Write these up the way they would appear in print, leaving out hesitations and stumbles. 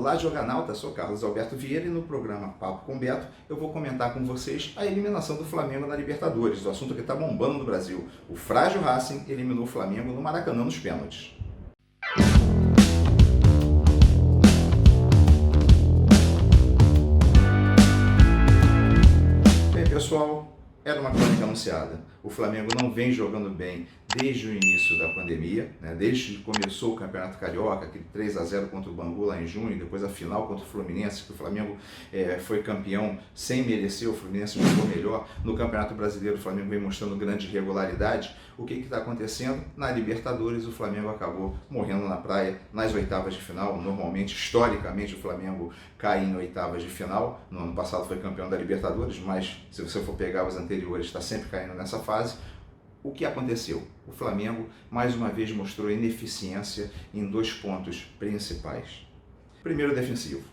Olá, Jornalta, sou Carlos Alberto Vieira e no programa Papo com Beto eu vou comentar com vocês a eliminação do Flamengo na Libertadores, o assunto que está bombando no Brasil. O frágil Racing eliminou o Flamengo no Maracanã nos pênaltis. Bem, pessoal, era uma crônica anunciada. O Flamengo não vem jogando bem desde o início da pandemia, né? Desde que começou o Campeonato Carioca, aquele 3-0 contra o Bangu lá em junho, depois a final contra o Fluminense, que o Flamengo foi campeão sem merecer, o Fluminense jogou melhor. No Campeonato Brasileiro o Flamengo vem mostrando grande regularidade. O que está acontecendo? Na Libertadores o Flamengo acabou morrendo na praia nas oitavas de final. Normalmente, historicamente, o Flamengo cai em oitavas de final. No ano passado foi campeão da Libertadores, mas se você for pegar os anteriores, está sempre caindo nessa fase. O que aconteceu? O Flamengo, mais uma vez, mostrou ineficiência em dois pontos principais. Primeiro, defensivo.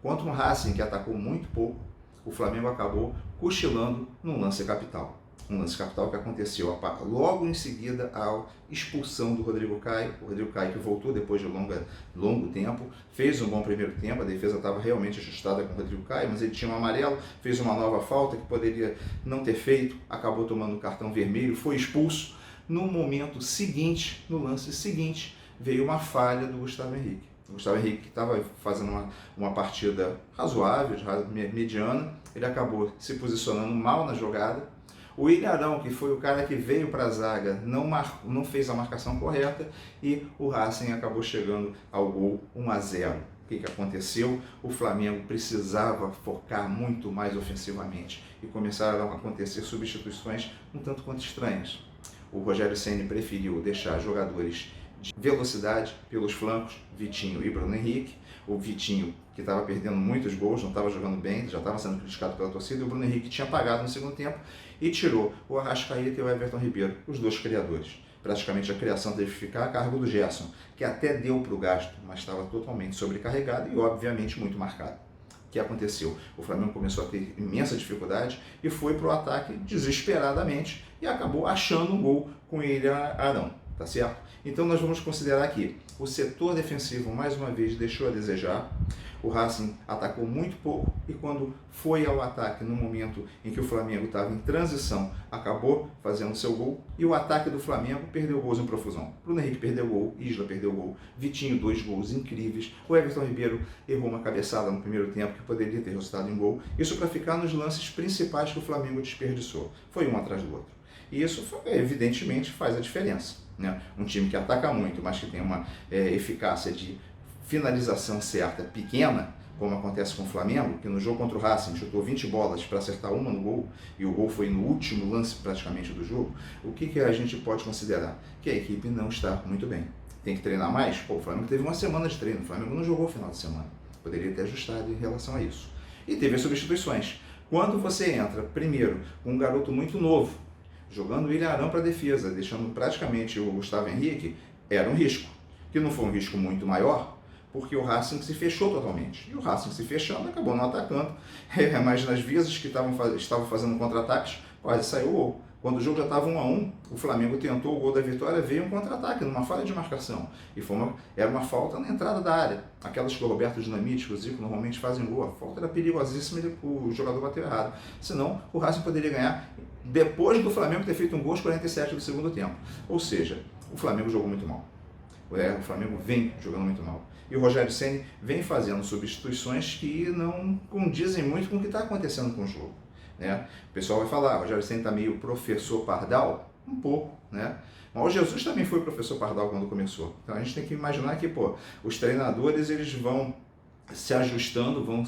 Contra um Racing que atacou muito pouco, o Flamengo acabou cochilando num lance capital. Um lance capital que aconteceu logo em seguida à expulsão do Rodrigo Caio. O Rodrigo Caio que voltou depois de longo tempo, fez um bom primeiro tempo, a defesa estava realmente ajustada com o Rodrigo Caio, mas ele tinha um amarelo, fez uma nova falta que poderia não ter feito, acabou tomando um cartão vermelho, foi expulso. No momento seguinte, no lance seguinte, veio uma falha do Gustavo Henrique. O Gustavo Henrique, que estava fazendo uma partida razoável, mediana, ele acabou se posicionando mal na jogada. O Ilharão, que foi o cara que veio para a zaga, não fez a marcação correta e o Racing acabou chegando ao gol 1-0. O que aconteceu? O Flamengo precisava focar muito mais ofensivamente e começaram a acontecer substituições um tanto quanto estranhas. O Rogério Ceni preferiu deixar jogadores de velocidade pelos flancos, Vitinho e Bruno Henrique. O Vitinho, que estava perdendo muitos gols, não estava jogando bem, já estava sendo criticado pela torcida, e o Bruno Henrique tinha apagado no segundo tempo e tirou o Arrascaeta e o Everton Ribeiro, os dois criadores. Praticamente a criação teve que ficar a cargo do Gerson, que até deu para o gasto, mas estava totalmente sobrecarregado e obviamente muito marcado. O que aconteceu? O Flamengo começou a ter imensa dificuldade e foi para o ataque desesperadamente e acabou achando um gol com o Ilharão, tá certo? Então nós vamos considerar que o setor defensivo mais uma vez deixou a desejar. O Racing atacou muito pouco e quando foi ao ataque no momento em que o Flamengo estava em transição, acabou fazendo seu gol e o ataque do Flamengo perdeu gols em profusão. Bruno Henrique perdeu gol, Isla perdeu gol, Vitinho 2 gols incríveis, o Everton Ribeiro errou uma cabeçada no primeiro tempo que poderia ter resultado em gol. Isso para ficar nos lances principais que o Flamengo desperdiçou. Foi um atrás do outro. E isso, evidentemente, faz a diferença, né? Um time que ataca muito, mas que tem uma eficácia de finalização certa pequena, como acontece com o Flamengo, que no jogo contra o Racing chutou 20 bolas para acertar uma no gol, e o gol foi no último lance praticamente do jogo, o que a gente pode considerar? Que a equipe não está muito bem. Tem que treinar mais? Pô, o Flamengo teve uma semana de treino, o Flamengo não jogou o final de semana. Poderia ter ajustado em relação a isso. E teve as substituições. Quando você entra, primeiro, com um garoto muito novo, jogando o Ilharão para a defesa, deixando praticamente o Gustavo Henrique, era um risco. Que não foi um risco muito maior, porque o Racing se fechou totalmente. E o Racing se fechando acabou não atacando, mas nas vezes que estavam fazendo contra-ataques, quase saiu o gol. Quando o jogo já estava 1-1, o Flamengo tentou o gol da vitória, veio um contra-ataque, numa falha de marcação. E era uma falta na entrada da área. Aquelas que o Roberto Dinamite, que o Zico normalmente fazem gol. A falta era perigosíssima e o jogador bateu errado. Senão, o Racing poderia ganhar depois do Flamengo ter feito um gol aos 47 do segundo tempo. Ou seja, o Flamengo jogou muito mal. O Flamengo vem jogando muito mal. E o Rogério Ceni vem fazendo substituições que não condizem muito com o que está acontecendo com o jogo, né? O pessoal vai falar, o Rogério Ceni está meio professor Pardal? Um pouco, né? Mas o Jesus também foi professor Pardal quando começou. Então a gente tem que imaginar que, os treinadores eles vão se ajustando, vão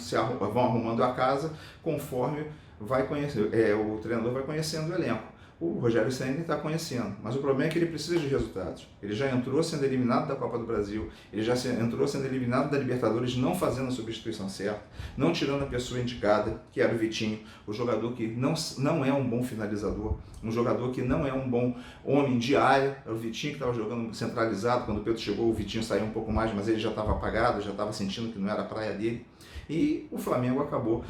arrumando a casa conforme o treinador vai conhecendo o elenco. O Rogério Ceni está conhecendo, mas o problema é que ele precisa de resultados. Ele já entrou sendo eliminado da Copa do Brasil, ele já entrou sendo eliminado da Libertadores, não fazendo a substituição certa, não tirando a pessoa indicada, que era o Vitinho, o jogador que não é um bom finalizador, um jogador que não é um bom homem de área. É o Vitinho que estava jogando centralizado, quando o Pedro chegou, o Vitinho saiu um pouco mais, mas ele já estava apagado, já estava sentindo que não era a praia dele. E o Flamengo acabou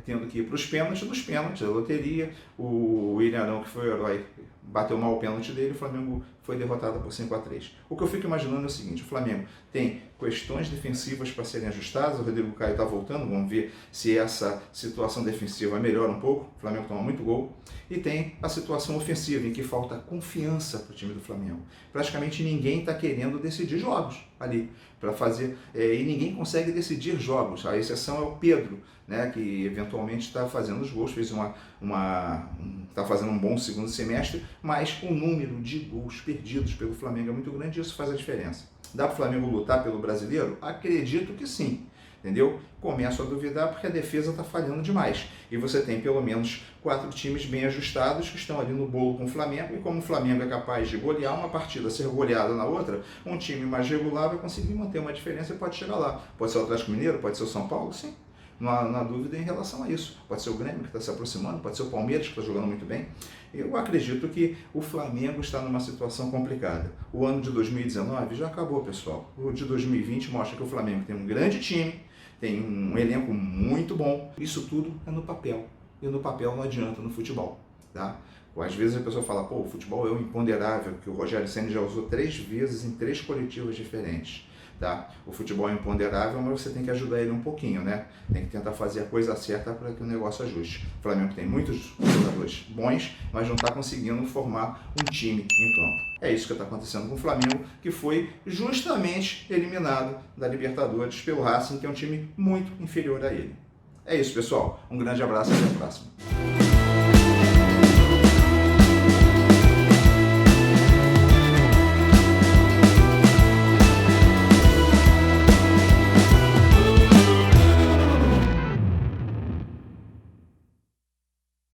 tendo que ir para os pênaltis, nos pênaltis, a loteria, o Ilharão, que foi o herói, bateu mal o pênalti dele, o Flamengo foi derrotado por 5-3. O que eu fico imaginando é o seguinte, o Flamengo tem questões defensivas para serem ajustadas, o Rodrigo Caio está voltando, vamos ver se essa situação defensiva melhora um pouco, o Flamengo toma muito gol, e tem a situação ofensiva, em que falta confiança para o time do Flamengo. Praticamente ninguém está querendo decidir jogos ali, para fazer, e ninguém consegue decidir jogos, a exceção é o Pedro, né, que eventualmente está fazendo os gols, está fazendo um bom segundo semestre, mas o número de gols perdidos pelo Flamengo é muito grande e isso faz a diferença. Dá para o Flamengo lutar pelo brasileiro? Acredito que sim, entendeu? Começo a duvidar porque a defesa está falhando demais. E você tem pelo menos 4 times bem ajustados que estão ali no bolo com o Flamengo, e como o Flamengo é capaz de golear uma partida, ser goleada na outra, um time mais regular vai conseguir manter uma diferença e pode chegar lá. Pode ser o Atlético Mineiro, pode ser o São Paulo, sim. Não há dúvida em relação a isso. Pode ser o Grêmio que está se aproximando, pode ser o Palmeiras que está jogando muito bem. Eu acredito que o Flamengo está numa situação complicada. O ano de 2019 já acabou, pessoal. O de 2020 mostra que o Flamengo tem um grande time, tem um elenco muito bom. Isso tudo é no papel. E no papel não adianta no futebol, tá? Às vezes a pessoa fala, pô, o futebol é o imponderável, que o Rogério Ceni já usou 3 vezes em 3 coletivas diferentes. Tá? O futebol é imponderável, mas você tem que ajudar ele um pouquinho, né? Tem que tentar fazer a coisa certa para que o negócio ajuste. O Flamengo tem muitos jogadores bons, mas não está conseguindo formar um time em campo. É isso que está acontecendo com o Flamengo, que foi justamente eliminado da Libertadores pelo Racing, que é um time muito inferior a ele. É isso, pessoal. Um grande abraço e até a próxima.